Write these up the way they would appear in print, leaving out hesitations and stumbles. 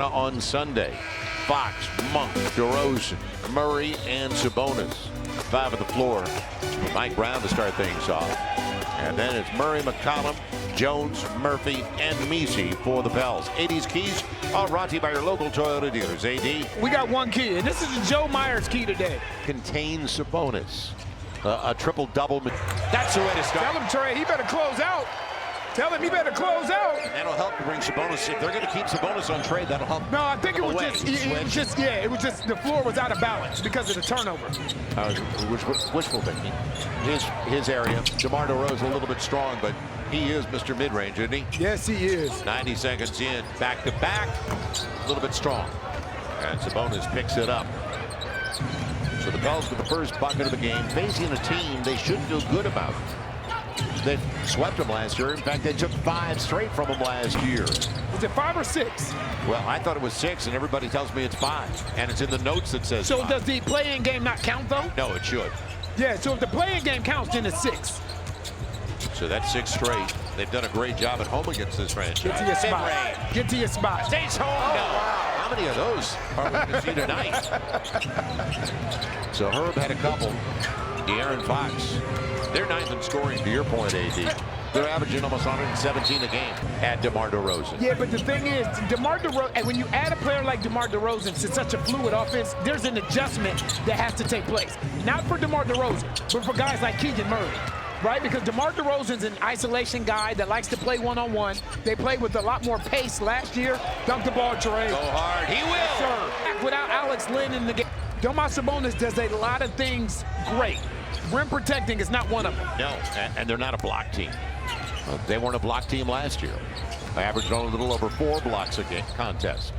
On Sunday, Fox, Monk, DeRozan, Murray, and Sabonis. 5 on the floor. Mike Brown to start things off. And then it's Murray, McCollum, Jones, Murphy, and Messi for the Pels. 80s Keys are brought to you by your local Toyota dealers. AD. We got one key, and this is the Joe Myers key today. Contains Sabonis. A triple-double. That's the way to start. Tell him, Trey, he better close out. Tell him he better close out. And that'll help to bring Sabonis. If they're going to keep Sabonis on trade, that'll help. No, I think it was it was just the floor was out of balance because of the turnover. Wishful thinking. His area. DeMar DeRozan a little bit strong, but he is Mr. Mid-range, isn't he? Yes, he is. 90 seconds in, back to back, a little bit strong. And Sabonis picks it up. So the Pels with the first bucket of the game, facing a team they should feel good about. They swept them last year. In fact, they took 5 straight from them last year. Was it 5 or 6? Well, I thought it was 6, and everybody tells me it's 5. And it's in the notes that says So 5. does the play-in game not count, though? No, it should. Yeah, so if the play-in game counts, then it's 6. So that's 6 straight. They've done a great job at home against this franchise. Get to your spot. Get to your spot. Stays home. Oh, no. wow. How many of those are we going to see tonight? So Herb had a couple. De'Aaron Fox. They're 9th in scoring, to your point, AD. They're averaging almost 117 a game at DeMar DeRozan. Yeah, but the thing is, DeMar DeRozan, and when you add a player like DeMar DeRozan to such a fluid offense, there's an adjustment that has to take place. Not for DeMar DeRozan, but for guys like Keegan Murray. Right? Because DeMar DeRozan's an isolation guy that likes to play one-on-one. They played with a lot more pace last year. Dunk the ball, Trey. Go hard. He will. Yes, sir. Without Alex Len in the game, Domas Sabonis does a lot of things great. Rim protecting is not one of them. No, and they're not a block team. They weren't a block team last year. They averaged only a little over 4 blocks a game contest.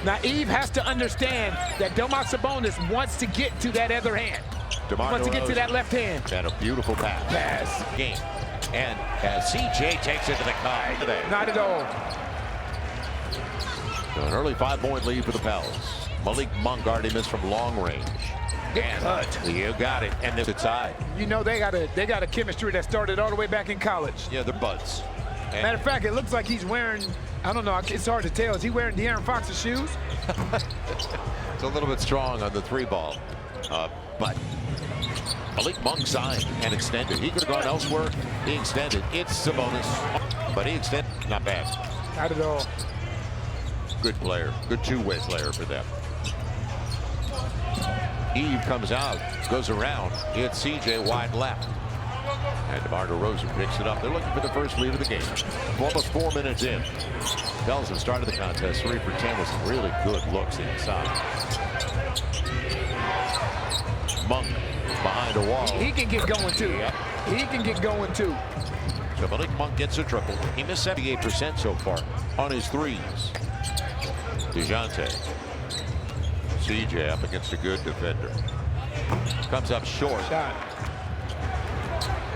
Now, Eve has to understand that Domas Sabonis wants to get to that other hand. DeMar wants to get to that left hand. And a beautiful pass. Game. And CJ takes it to the car today. Not at all. So an early 5-point lead for the Pels. Malik Monk already missed from long range. And you got it. And it's tied. You know they got a chemistry that started all the way back in college. Yeah, they're buds. And matter of fact, it looks like he's wearing, I don't know, it's hard to tell. Is he wearing De'Aaron Fox's shoes? It's a little bit strong on the 3-ball. But Malik Monk signed and extended. He could have gone elsewhere. He extended. It's Sabonis. But he extended. Not bad. Not at all. Good player. Good two-way player for them. Eve comes out, goes around. It's CJ wide left. And DeMar DeRozan picks it up. They're looking for the first lead of the game. Almost 4 minutes in. Pels have started the contest 3 for 10 with some really good looks inside. Monk behind a wall. He can get going too. Yep. He can get going too. So Malik Monk gets a triple. He missed 78% so far on his threes. DeJounte. CJ up against a good defender. Comes up short. Shot.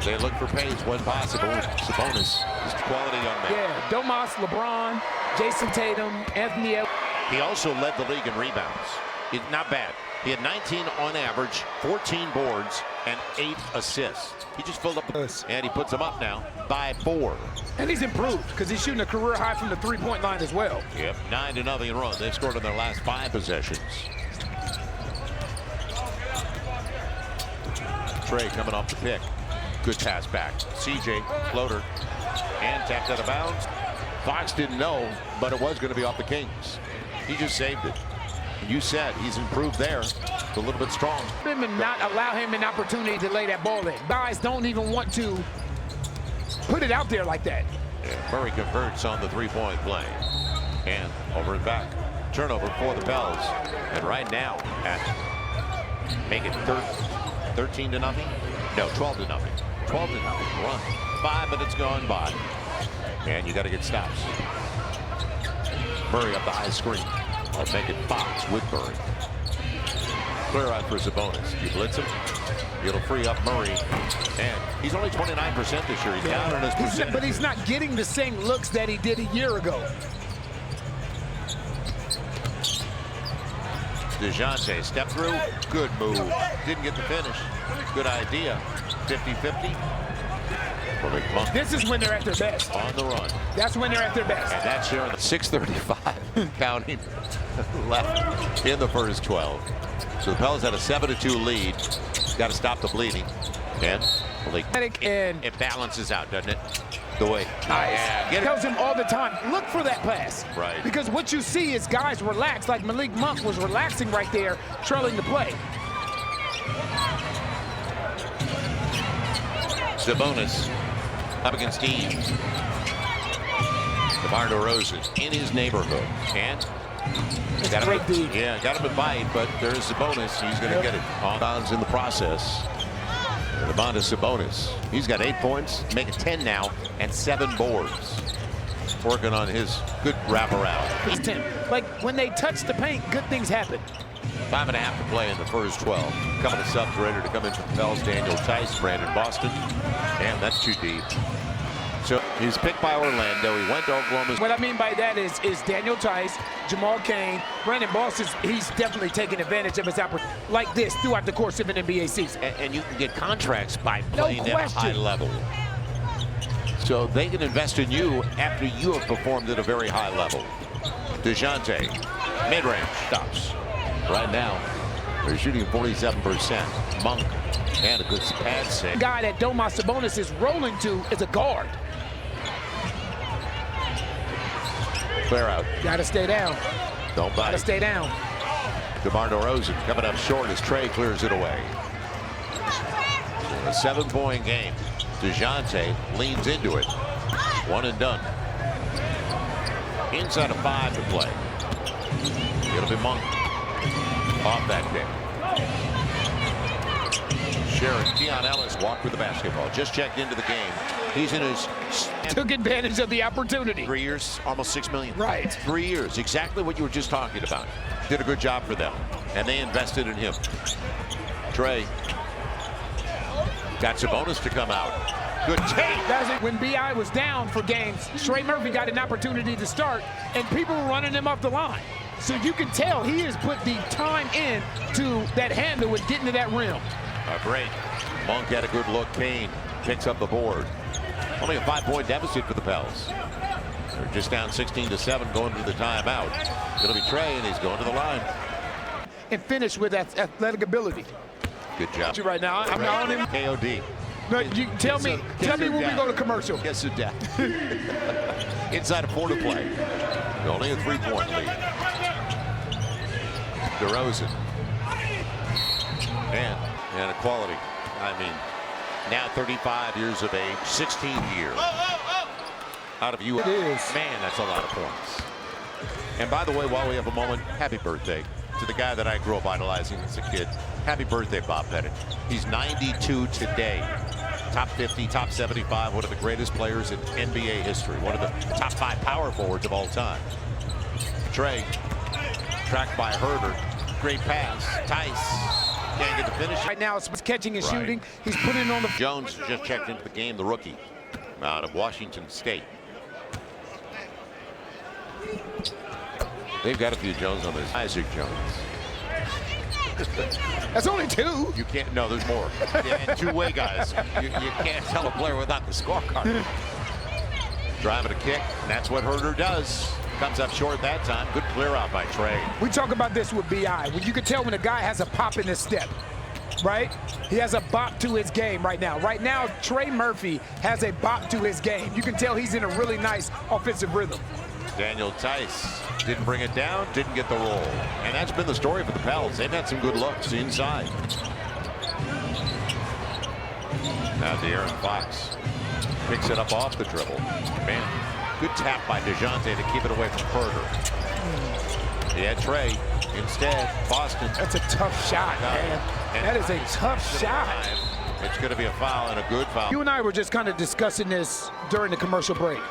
They look for pace when possible. Sabonis is quality young man. Yeah, Domas, LeBron, Jason Tatum, Anthony Edwards. He also led the league in rebounds. Not bad. He had 19 on average, 14 boards, and 8 assists. He just filled up the and he puts them up now by 4. And he's improved because he's shooting a career high from the 3-point line as well. Yep, 9-0 run. They've scored in their last 5 possessions. Trey coming off the pick. Good pass back. CJ floater and tapped out of bounds. Fox didn't know, but it was going to be off the Kings. He just saved it. You said he's improved there. It's a little bit strong. And not allow him an opportunity to lay that ball in. Guys don't even want to put it out there like that. Yeah, Murray converts on the 3-point play. And over and back. Turnover for the Pels. And right now, make it 13-0. No, 12-0. 12-0. Run. 5 minutes gone by. And you got to get stops. Murray up the high screen. I'll make it Fox with Murray. Clear out for Sabonis. You blitz him, it'll free up Murray. And he's only 29% this year. He's down on his percentage. But he's not getting the same looks that he did a year ago. DeJounte step through. Good move. Didn't get the finish. Good idea. 50-50. Malik Monk This is when they're at their best. on the run. That's when they're at their best. And that's here on the 6:35 counting left in the first 12. So the Pelicans had a 7-2 lead. Got to stop the bleeding. And Malik, it balances out, doesn't it? The way. Get tells him all the time, look for that pass. Right. Because what you see is guys relax, like Malik Monk was relaxing right there, trailing the play. Sabonis up against Steve. DeMar DeRozan in his neighborhood. And got him a bite, but there's Sabonis. He's going to get it on bounds in the process. Domantas Sabonis. He's got 8 points, make it 10 now, and 7 boards. Working on his good wraparound. It's 10. Like when they touch the paint, good things happen. 5.5 to play in the first 12. Couple of subs ready to come in from the Pels. Daniel Tice, Brandon Boston. Damn, that's too deep. So he's picked by Orlando. He went to Oklahoma. What I mean by that is Daniel Tice, Jamal Cain, Brandon Boston. He's definitely taking advantage of his opportunity like this throughout the course of an NBA season. And you can get contracts by playing at a high level. So they can invest in you after you have performed at a very high level. DeJounte, mid-range, stops. Right now, they're shooting 47%. Monk, and a good pass save. The guy that Domantas Sabonis is rolling to is a guard. Clear out. Gotta stay down. Don't bite. Gotta stay down. DeMar DeRozan coming up short as Trey clears it away. A 7-point game. DeJounte leans into it. One and done. Inside of 5 to play. It'll be Monk off that pick. Sharon, Keon Ellis walked with the basketball. Just checked into the game. He's in his... Took advantage of the opportunity. 3 years, almost $6 million. Right. 3 years, exactly what you were just talking about. Did a good job for them, and they invested in him. Trey got Sabonis to come out. Good take. That's it. When B.I. was down for games, Trey Murphy got an opportunity to start, and people were running him off the line. So you can tell he has put the time in to that handle and getting to that rim. A break. Monk had a good look. Kane picks up the board. Only a 5-point deficit for the Pels. They're just down 16-7 going to the timeout. It'll be Trey, and he's going to the line. And finish with that athletic ability. Good job. Right now, I'm not on him. KOD. No, you tell me when we go to commercial. Guess it down. Inside of 4 to play. Only a 3-point lead. DeRozan. And equality. I mean, now 35 years of age, 16th year out of U.S. It is. Man, that's a lot of points. And by the way, while we have a moment, happy birthday to the guy that I grew up idolizing as a kid. Happy birthday, Bob Pettit. He's 92 today. Top 50, top 75, one of the greatest players in NBA history. One of the top 5 power forwards of all time. Trey, tracked by Herder. Great pass. Tice. Can't get the finish. Right now, it's catching and shooting. He's putting it on the... Jones just checked into the game, the rookie out of Washington State. They've got a few Jones on this. Isaac Jones. That's only 2. You can't, no, there's more. And two-way guys. You can't tell a player without the scorecard. Driving a kick, and that's what Herder does. Comes up short that time. Good clear out by Trey. We talk about this with B.I. When you can tell when a guy has a pop in his step, right? He has a bop to his game right now. Right now, Trey Murphy has a bop to his game. You can tell he's in a really nice offensive rhythm. Daniel Tice didn't bring it down, didn't get the roll. And that's been the story for the Pels. They've had some good looks inside. Now De'Aaron Fox picks it up off the dribble. Man, good tap by DeJounte to keep it away from Herder. He had Trey. Instead, Boston. That's a tough shot, man. That is a tough shot. It's going to be a foul and a good foul. You and I were just kind of discussing this during the commercial break.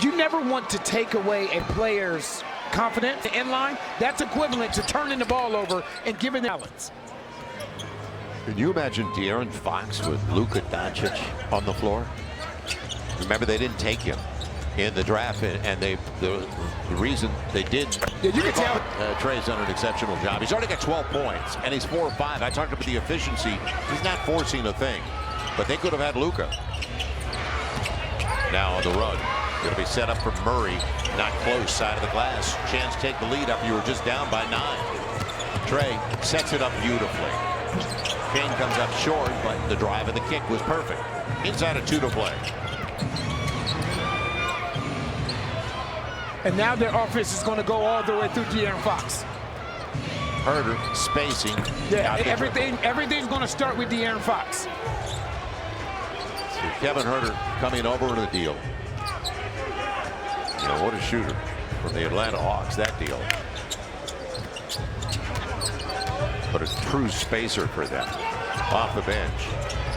You never want to take away a player's confidence in line. That's equivalent to turning the ball over and giving them balance. Can you imagine De'Aaron Fox with Luka Doncic on the floor? Remember, they didn't take him in the draft, and the reason they did. Yeah, you can tell. Trey's done an exceptional job. He's already got 12 points, and he's 4 or 5. I talked about the efficiency. He's not forcing a thing, but they could have had Luka. Now on the run. It'll be set up for Murray. Not close. Side of the glass. Chance to take the lead after you were just down by 9. Trey sets it up beautifully. Kane comes up short, but the drive and the kick was perfect. Inside of 2 to play. And now their offense is going to go all the way through De'Aaron Fox. Herter spacing. Yeah, everything's going to start with De'Aaron Fox. So Kevin Herter coming over to the deal. You know, what a shooter from the Atlanta Hawks, that deal. But a true spacer for them off the bench.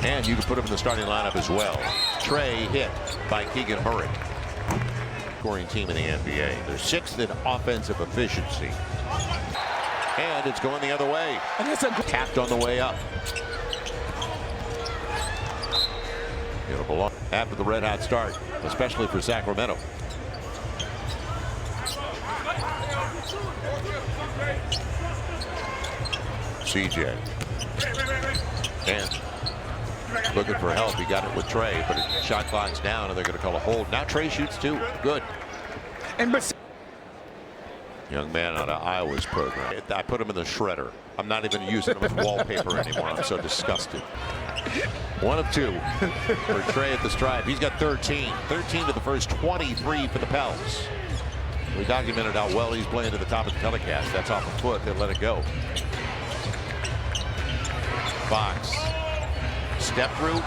And you can put him in the starting lineup as well. Trey hit by Keegan Murray. Scoring team in the NBA. They're 6th in offensive efficiency. And it's going the other way. And it's a tapped on the way up. It'll belong after the red hot start, especially for Sacramento. CJ. And looking for help. He got it with Trey, but his shot clock's down, and they're going to call a hold. Now Trey shoots 2. Good. And young man out of Iowa's program. I put him in the shredder. I'm not even using him as wallpaper anymore. I'm so disgusted. 1 of 2 for Trey at the stripe. He's got 13. 13 to the first 23 for the Pels. We documented how well he's playing to the top of the telecast. That's off a foot. They'll let it go. Fox. Step through.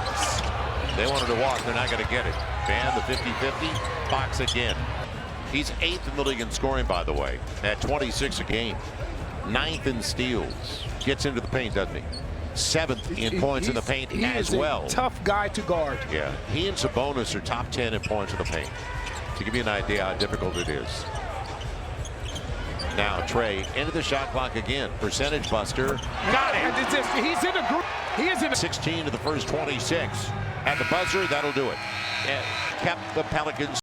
They wanted to walk. They're not going to get it. Van the 50-50. Fox again. He's 8th in the league in scoring, by the way, at 26 a game. 9th in steals. Gets into the paint, doesn't he? 7th in points in the paint as well. Tough guy to guard. Yeah, he and Sabonis are top 10 in points in the paint. To give you an idea how difficult it is. Now Trey into the shot clock again. Percentage buster. Got it. He's in a group. He is in a 16 to the first 26. At the buzzer, that'll do it. And kept the Pelicans